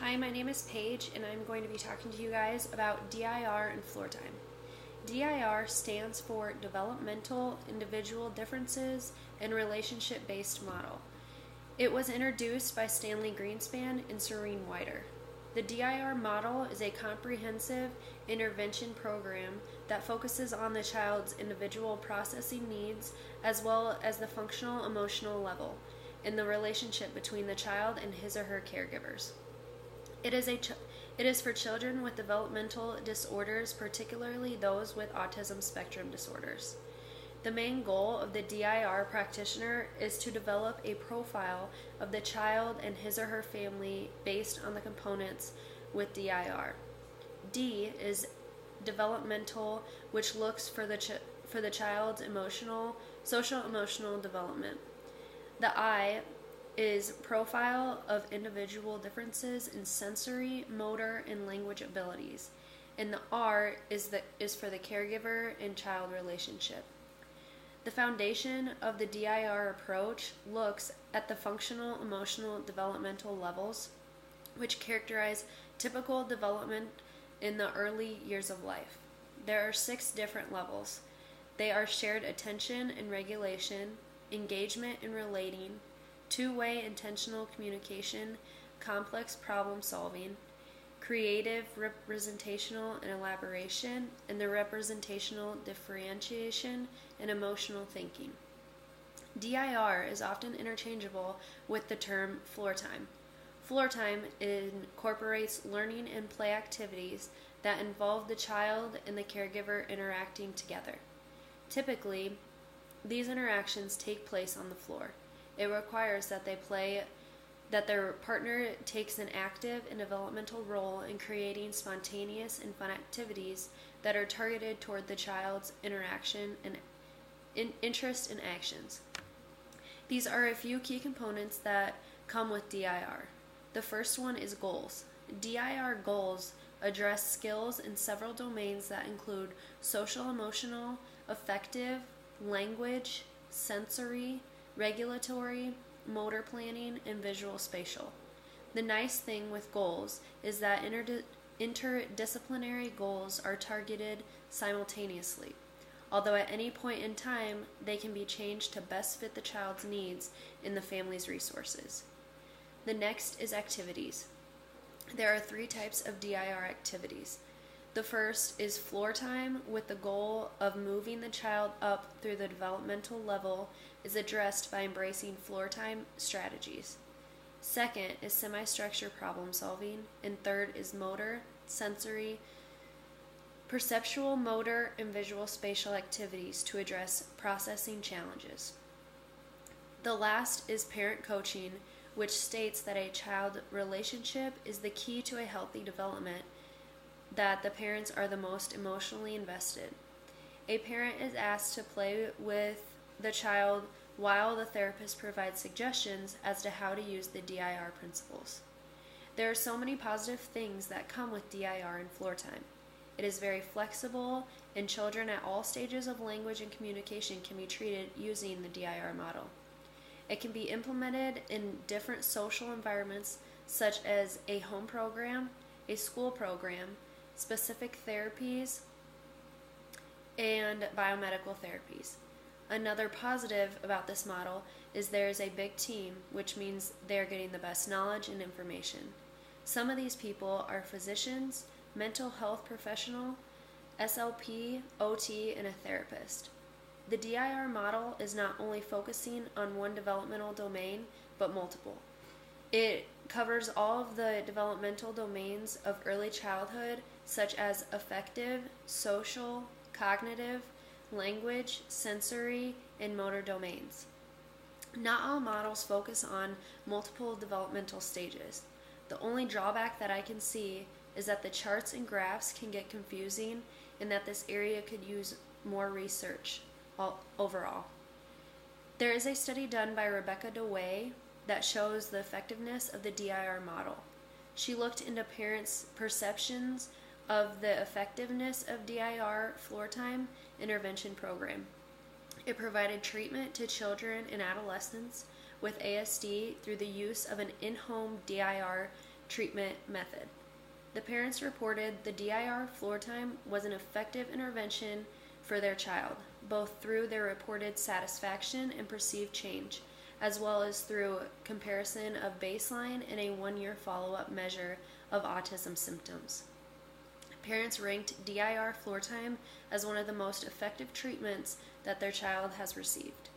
Hi, my name is Paige, and I'm going to be talking to you guys about DIR and Floortime. DIR stands for Developmental Individual Differences and Relationship Based Model. It was introduced by Stanley Greenspan and Serene Whiter. The DIR model is a comprehensive intervention program that focuses on the child's individual processing needs as well as the functional emotional level and the relationship between the child and his or her caregivers. It is for children with developmental disorders, particularly those with autism spectrum disorders. The main goal of the DIR practitioner is to develop a profile of the child and his or her family based on the components with DIR. D is developmental, which looks for the child's social emotional development. The I is profile of individual differences in sensory, motor, and language abilities. And the R is for the caregiver and child relationship. The foundation of the DIR approach looks at the functional, emotional, developmental levels, which characterize typical development in the early years of life. There are 6 different levels. They are shared attention and regulation, engagement and relating, two-way intentional communication, complex problem solving, creative representational and elaboration, and the representational differentiation and emotional thinking. DIR is often interchangeable with the term floor time. Floor time incorporates learning and play activities that involve the child and the caregiver interacting together. Typically, these interactions take place on the floor. It requires that their partner takes an active and developmental role in creating spontaneous and fun activities that are targeted toward the child's interaction and interest and actions. These are a few key components that come with DIR. The first one is goals. DIR goals address skills in several domains that include social, emotional, affective, language, sensory, regulatory, motor planning, and visual spatial. The nice thing with goals is that interdisciplinary goals are targeted simultaneously, although at any point in time they can be changed to best fit the child's needs and the family's resources. The next is activities. There are 3 types of DIR activities. The first is floor time, with the goal of moving the child up through the developmental level is addressed by embracing floor time strategies. Second is semi-structured problem solving, and third is motor, sensory, perceptual, motor, and visual spatial activities to address processing challenges. The last is parent coaching, which states that a child relationship is the key to a healthy development, that the parents are the most emotionally invested. A parent is asked to play with the child while the therapist provides suggestions as to how to use the DIR principles. There are so many positive things that come with DIR and floor time. It is very flexible, and children at all stages of language and communication can be treated using the DIR model. It can be implemented in different social environments such as a home program, a school program, specific therapies, and biomedical therapies. Another positive about this model is there is a big team, which means they are getting the best knowledge and information. Some of these people are physicians, mental health professional, SLP, OT, and a therapist. The DIR model is not only focusing on one developmental domain, but multiple. It covers all of the developmental domains of early childhood, such as affective, social, cognitive, language, sensory, and motor domains. Not all models focus on multiple developmental stages. The only drawback that I can see is that the charts and graphs can get confusing and that this area could use more research overall. There is a study done by Rebecca DeWay that shows the effectiveness of the DIR model. She looked into parents' perceptions of the effectiveness of DIR floor time intervention program. It provided treatment to children and adolescents with ASD through the use of an in-home DIR treatment method. The parents reported the DIR Floortime was an effective intervention for their child, both through their reported satisfaction and perceived change, as well as through comparison of baseline and a 1-year follow-up measure of autism symptoms. Parents ranked DIR Floortime as one of the most effective treatments that their child has received.